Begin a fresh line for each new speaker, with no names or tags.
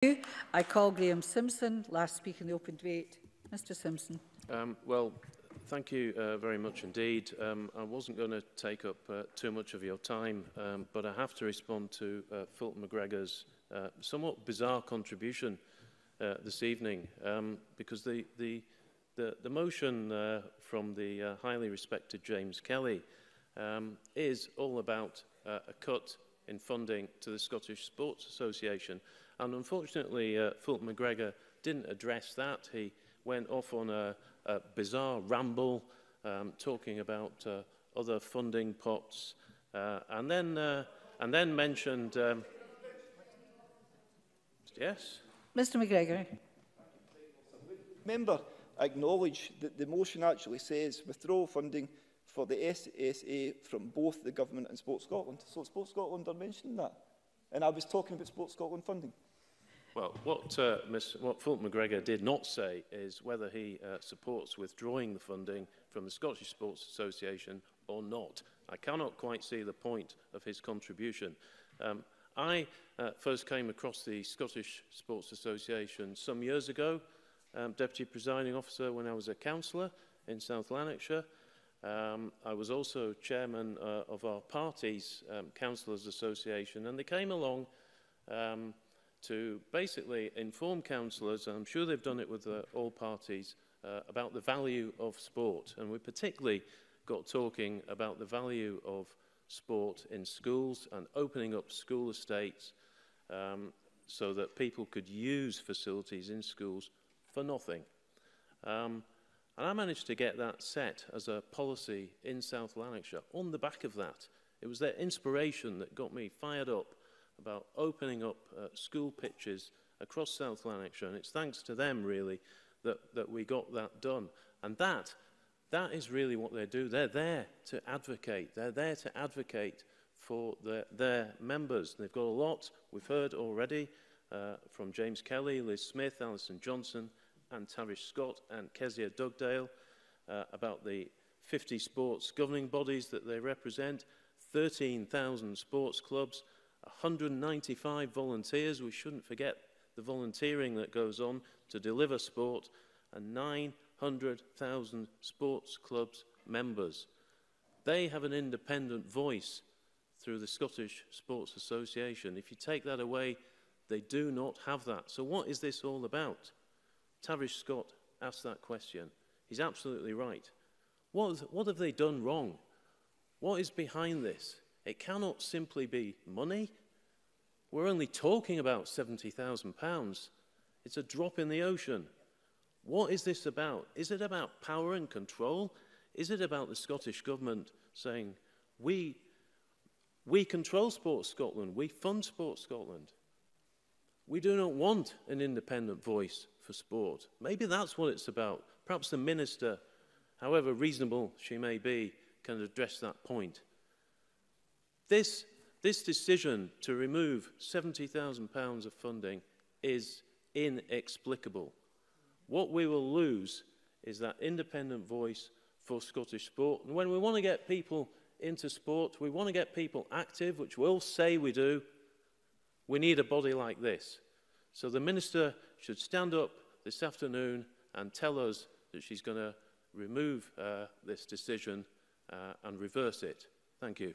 I call Graham Simpson, last speaker in the open debate. Mr Simpson.
Well, thank you very much indeed. I wasn't going to take up too much of your time, but I have to respond to Fulton McGregor's somewhat bizarre contribution this evening, because the motion from the highly respected James Kelly is all about a cut in funding to the Scottish Sports Association. And unfortunately, Fulton McGregor didn't address that. He went off on a bizarre ramble, talking about other funding pots, and then mentioned. Yes,
Mr McGregor.
Member, acknowledge that the motion actually says withdraw funding for the SSA from both the Government and Sport Scotland. So Sport Scotland are mentioning that. And I was talking about Sport Scotland funding.
Well, what Fulton McGregor did not say is whether he supports withdrawing the funding from the Scottish Sports Association or not. I cannot quite see the point of his contribution. I first came across the Scottish Sports Association some years ago, Deputy Presiding Officer when I was a councillor in South Lanarkshire. I was also chairman of our party's Councillors Association, and they came along to basically inform councillors, and I'm sure they've done it with all parties, about the value of sport. And we particularly got talking about the value of sport in schools and opening up school estates so that people could use facilities in schools for nothing. And I managed to get that set as a policy in South Lanarkshire. On the back of that, it was their inspiration that got me fired up about opening up school pitches across South Lanarkshire, and it's thanks to them really that we got that done. And that is really what they do. They're there to advocate. They're there to advocate for their members. They've got a lot we've heard already from James Kelly, Liz Smith, Alison Johnson, and Tavish Scott and Kezia Dugdale about the 50 sports governing bodies that they represent, 13,000 sports clubs, 195 volunteers. We shouldn't forget the volunteering that goes on to deliver sport, and 900,000 sports clubs members. They have an independent voice through the Scottish Sports Association. If you take that away, they do not have that. So what is this all about? Tavish Scott asked that question. He's absolutely right. What have they done wrong? What is behind this? It cannot simply be money. We're only talking about £70,000. It's a drop in the ocean. What is this about? Is it about power and control? Is it about the Scottish Government saying, we control Sport Scotland, we fund Sport Scotland. We do not want an independent voice for sport. Maybe that's what it's about. Perhaps the Minister, however reasonable she may be, can address that point. This decision to remove £70,000 of funding is inexplicable. What we will lose is that independent voice for Scottish sport. And when we want to get people into sport, we want to get people active, which we'll say we do, we need a body like this. So the Minister should stand up this afternoon and tell us that she's going to remove this decision and reverse it. Thank you.